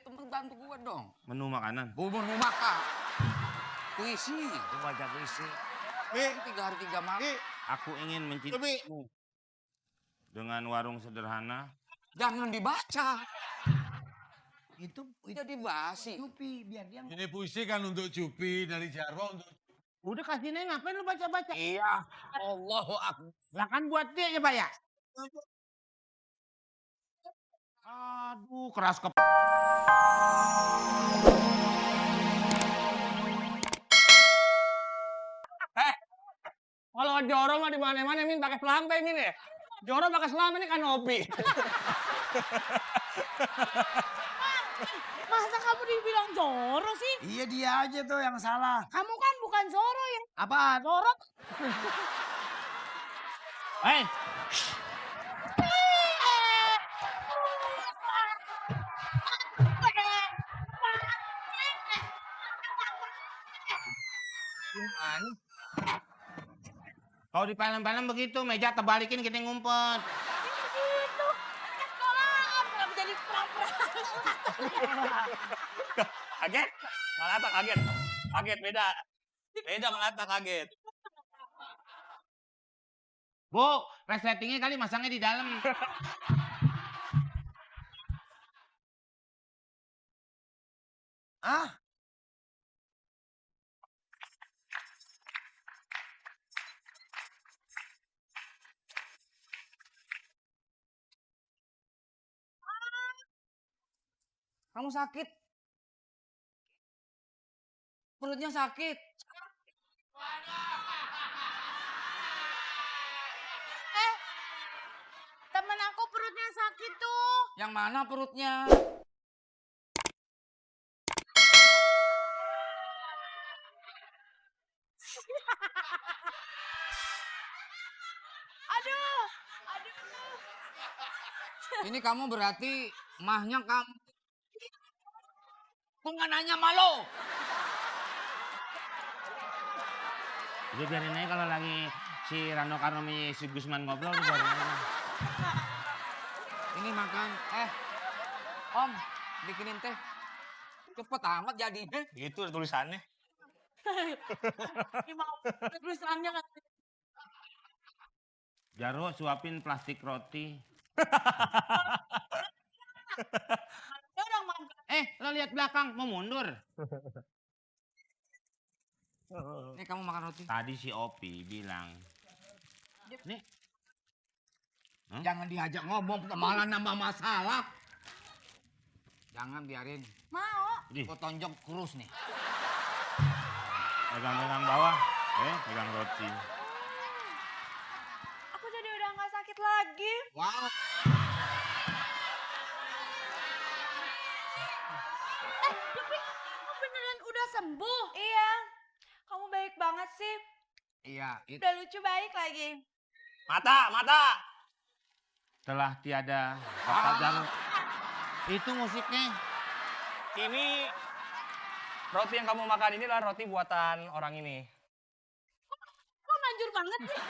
temen bantu gua dong. Menu makanan. Bubur makan. Puisi. Lu baca puisi. 3 hari 3 malam. Aku ingin mencintaimu dengan warung sederhana. Jangan dibaca. Itu Jadi basi. Cupi biar dia. Ini puisi kan untuk Cupi dari Jarwo untuk. Udah kasih Neng, ngapain lu baca-baca? Iya. Allahu Akbar. Lah kan buat dia ya, Pak ya? Aduh, keras Kalau Joro mah di mana-mana Min pakai selampe Min ya. Joro pakai selampe ini kanopi. Masa kamu dibilang Zoro sih? Iya dia aja tuh yang salah. Kamu kan bukan Zoro ya? Apaan? Zoro. Hei, kalau di film-film begitu, meja terbalikin kita ngumpet. Itu. Sekolahan. Kenapa jadi perang-perang? Kaget? Malata kaget. Kaget beda. Beda Malata kaget. Bu, resletingnya kali masangnya di dalam. Ah? Kamu sakit. Perutnya sakit. Temen aku perutnya sakit tuh. Yang mana perutnya? Aduh. Ini kamu berarti mahnya kamu. Kok nggak nanya malu? Udah biarin aja kalau lagi si Rano Karno si Gusman ngobrol, lu biarin aja. Ini makan. Om, bikinin teh. Cepet amat jadinya. Gitu ada tulisannya. Ini mau tulisannya kan. Jarwo suapin plastik roti. Ya udah makan. Lo lihat belakang, mau mundur. Ini kamu makan roti. Tadi si Opi bilang, nih, Jangan diajak ngomong, malah nambah masalah. Jangan biarin. Mau. Kau tonjok kurus nih. pegang-pegang bawah, pegang roti. Aku jadi udah nggak sakit lagi. Wow. Tapi kamu beneran udah sembuh? Iya. Kamu baik banget sih. Iya, itu. Udah lucu baik lagi. Mata. Telah tiada kata Jarwo. Itu musiknya. Ini roti yang kamu makan ini adalah roti buatan orang ini. Kok manjur banget sih?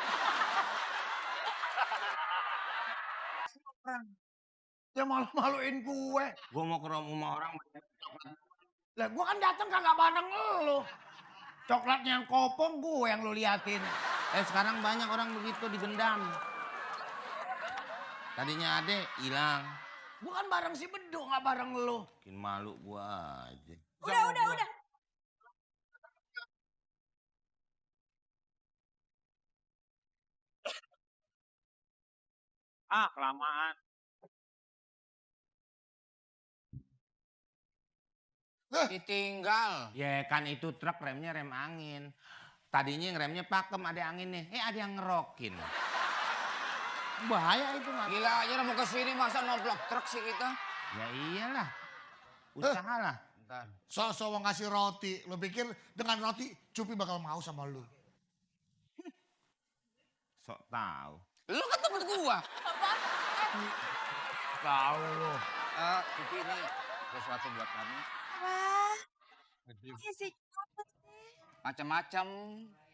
Dia malu-maluin gue. Gue mau ke rumah orang. Lah gue kan datang kagak bareng lu. Coklatnya yang kopong gue yang lu liatin. Sekarang banyak orang begitu digendam. Tadinya ade hilang. Gue kan bareng si Bedu gak bareng lu. Bikin malu gua aja. Udah. Kelamaan. Ditinggal. Ya kan itu truk remnya rem angin. Tadinya yang remnya pakem ada angin nih. Ada yang ngerokin. Bahaya itu mah. Gila aja mau kesini masa noblok truk sih kita. Ya iyalah. Usahalah. Bentar. So mau ngasih roti. Lo pikir dengan roti Cupi bakal mau sama lu? Sok tahu. Lu kan temen gua. Tahu lo. Kiki ini sesuatu buat kamu. Wah. Ini sih apa sih? Macam-macam.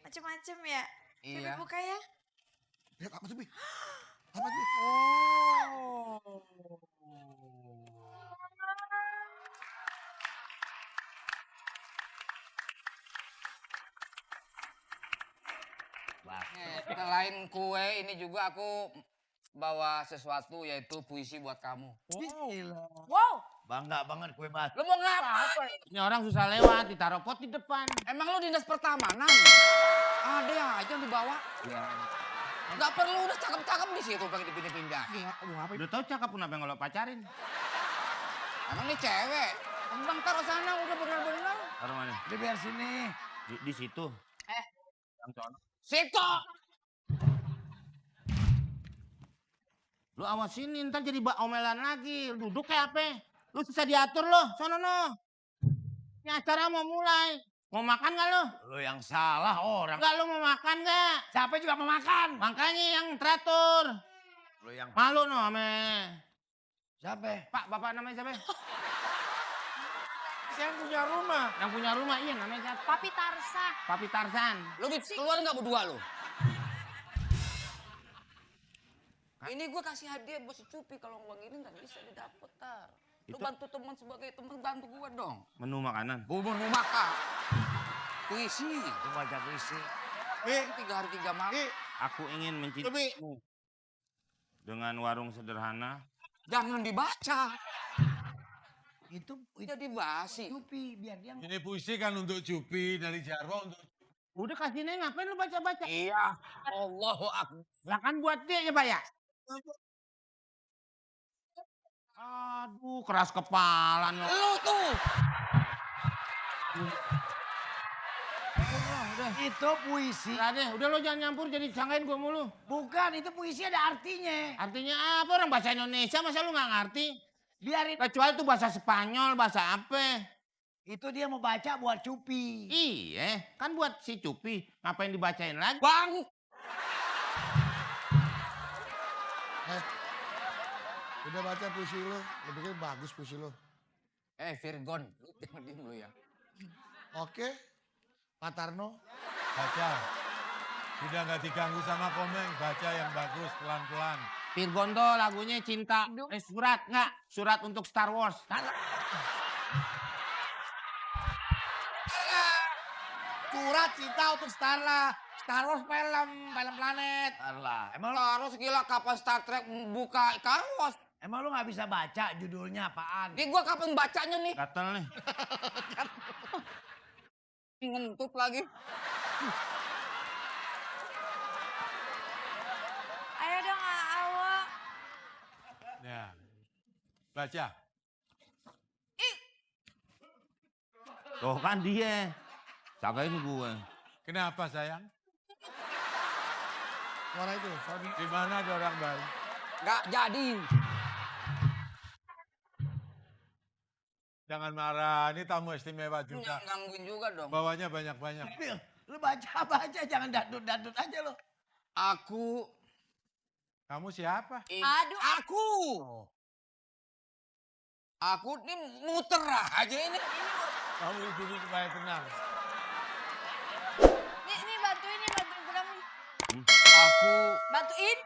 Macem-macem ya? Iya. Coba buka ya. Lihat apa tuh, Bi? Apa tuh? selain kue ini juga aku bawa sesuatu yaitu puisi buat kamu. Wow, Bangga banget kue batu. Lu mau ngapa? Ini orang susah lewat, ditaruh pot di depan. Emang lu dinas pertamanan? Ada yang aja yang dibawa. Nggak perlu udah cakep-cakep di situ pakai dipindah-pindah. Udah tau cakep kenapa yang lo pacarin? Emang ini cewek. Bang taruh sana udah bener-bener. Taruh mana? Udah biar sini. Di situ. Yang sono. Situ. Lu awasin ntar jadi omelan lagi. Lu duduk kayak apa? Lu susah diatur lo, sono no. Ini acara mau mulai. Mau makan gak lo? Lu yang salah orang. Enggak, lu mau makan gak? Siapa juga mau makan? Makanya yang teratur. Lu yang Malu no ame. siapa? Pak, bapak namanya siapa? Saya punya rumah. Yang punya rumah, iya namanya siapa? Papi Tarsa. Papi Tarzan. Lu keluar nggak berdua lu? Ini gue kasih hadiah buat si Cupi. Kalau uang ini nggak bisa didapet, Tar. Lu Itu- bantu teman sebagai teman, bantu gue dong. Menu makanan. Bubur mau makan. Puisi. Lu baca puisi. 3 hari 3 malam. Aku ingin mencintaimu dengan warung sederhana. Jangan dibaca. Itu Jadi basi. Cupi biar dia Ini puisi kan untuk Cupi dari Jarwo untuk Udah kasih nih, ngapain lu baca-baca? Iya. Allahu Akbar. Lah kan buat dia ya, Pak ya? Aduh, keras kepala nih. Lu tuh. itu puisi. Udah deh, udah lo jangan nyampur jadi sangkain gue mulu. Bukan, itu puisi ada artinya. Artinya apa? Orang bahasa Indonesia masa lu nggak ngerti? Biarin. Kecuali itu bahasa Spanyol, bahasa apa? Itu dia mau baca buat Cupi. Iya, kan buat si Cupi. Ngapain dibacain lagi? Bang. Udah baca puisi lo, lo pikir bagus puisi lo. Virgon. Lu jangan diem lu ya. Oke, Pak Tarno. baca. Sudah nggak diganggu sama Komeng, baca yang bagus pelan-pelan. Virgondo lagunya cinta. Surat nggak? Surat untuk Star Wars. Surat cinta untuk Star Wars film planet. Alah, emang lo harus gila kapan Star Trek buka Star Wars? Emang lu nggak bisa baca judulnya apaan? Ini gua kapan bacanya nih? Gatel nih. Ngentut lagi. Ayo dong, Awa. Ya, baca. Tuh kan dia. Sangkain gue. Kenapa sayang? Suara itu, Sony. Di mana ada orang baru? Nggak jadi. Jangan marah, ini tamu istimewa juga. Jangan gangguin juga dong. Bawanya banyak-banyak. Bil, lu baca, jangan dadut-dadut aja lu. Aku. Kamu siapa? Aduh. Aku. Aku ini muter aja ini. Kamu dulu supaya tenang. Nih bantuin pulang nih. Aku. Bantuin.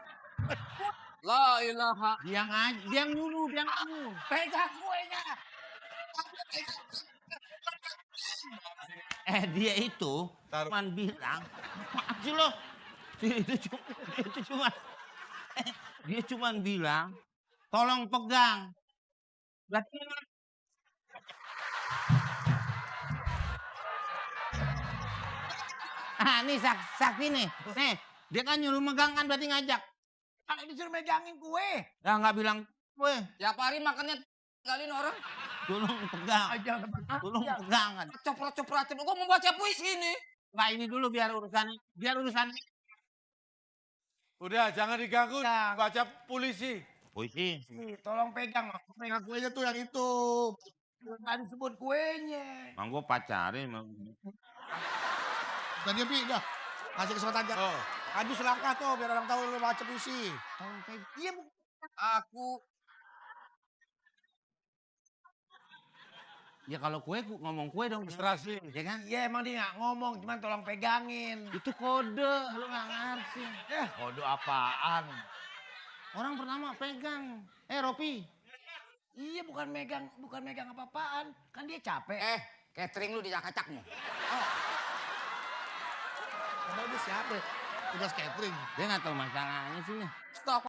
La ilaha. Dia yang nyuruh, dia yang nyuruh. Pegang kuenya. Dia itu Taruh. cuman bilang, maaf sih lo. Dia cuman bilang, tolong pegang. Berarti nih Sakti nih. Nih, dia kan nyuruh megang kan berarti ngajak. Kan disuruh megangin kue. Ya nggak bilang, weh, Tiap hari makannya kalian orang. tolong pegang. Jangan Tolong pegang. Coprot-coprot. Gua mau baca puisi ini. Nggak ini dulu biar urusan. Udah, jangan diganggu. Ya. Baca polisi. Puisi. Nih, tolong pegang. Pegang kuenya tuh yang itu. Kan sebut kuenya. Mang gue pacarin. Dan dia udah kasih kesempatan aja. Oh, Maju selangkah tuh biar orang tahu lu baca puisi. Iya, Aku. Ya kalau kue ngomong kue dong. frustrasi. Ya kan? iya emang dia nggak ngomong, cuman tolong pegangin. Itu kode, lu nggak ngerti. Kode apaan? Orang pertama pegang. Ropi. Iya bukan megang apa-apaan. Kan dia capek. Catering lu dicak-cakmu. Emang dia siapa? tugas catering. Dia nggak tahu masalahnya sih nih. Stop.